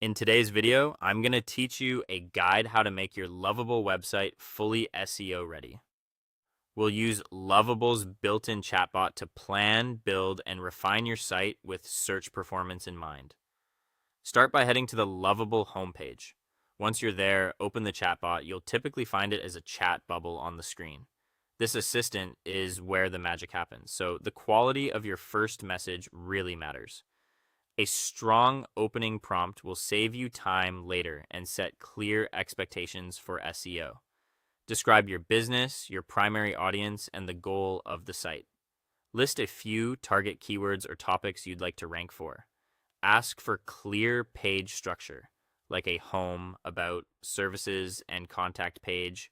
In today's video, I'm going to teach you a guide how to make your Lovable website fully SEO ready. We'll use Lovable's built-in chatbot to plan, build, and refine your site with search performance in mind. Start by heading to the Lovable homepage. Once you're there, open the chatbot. You'll typically find it as a chat bubble on the screen. This assistant is where the magic happens, so the quality of your first message really matters. A strong opening prompt will save you time later and set clear expectations for SEO. Describe your business, your primary audience, and the goal of the site. List a few target keywords or topics you'd like to rank for. Ask for clear page structure, like a home, about, services, and contact page,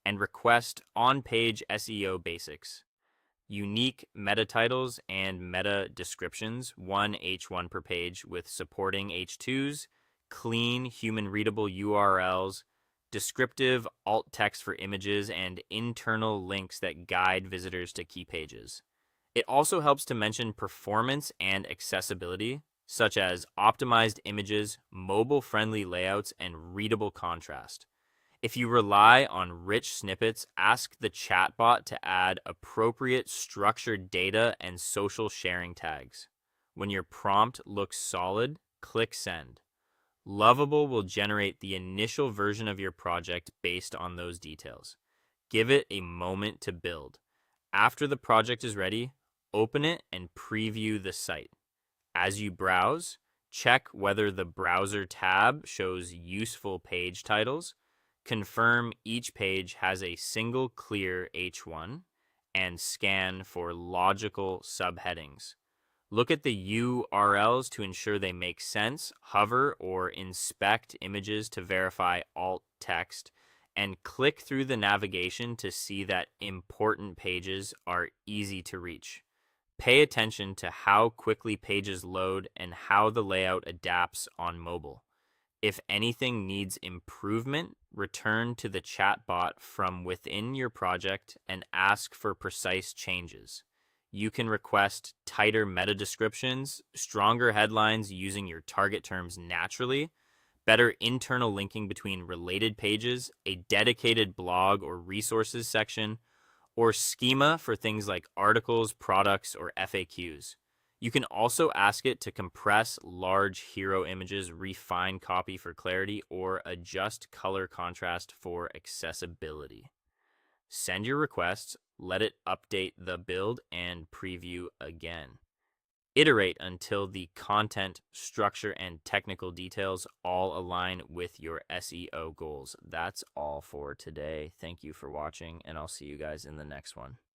and request on-page SEO basics. Unique meta titles and meta descriptions, one H1 per page with supporting H2s, clean human readable URLs, descriptive alt text for images, and internal links that guide visitors to key pages. It also helps to mention performance and accessibility, such as optimized images, mobile-friendly layouts, and readable contrast. If you rely on rich snippets, ask the chatbot to add appropriate structured data and social sharing tags. When your prompt looks solid, click send. Lovable will generate the initial version of your project based on those details. Give it a moment to build. After the project is ready, open it and preview the site. As you browse, check whether the browser tab shows useful page titles. Confirm each page has a single clear H1 and scan for logical subheadings. Look at the URLs to ensure they make sense, hover or inspect images to verify alt text, and click through the navigation to see that important pages are easy to reach. Pay attention to how quickly pages load and how the layout adapts on mobile. If anything needs improvement, return to the chatbot from within your project and ask for precise changes. You can request tighter meta descriptions, stronger headlines using your target terms naturally, better internal linking between related pages, a dedicated blog or resources section, or schema for things like articles, products, or FAQs. You can also ask it to compress large hero images, refine copy for clarity, or adjust color contrast for accessibility. Send your requests, let it update the build, and preview again. Iterate until the content, structure, and technical details all align with your SEO goals. That's all for today. Thank you for watching, and I'll see you guys in the next one.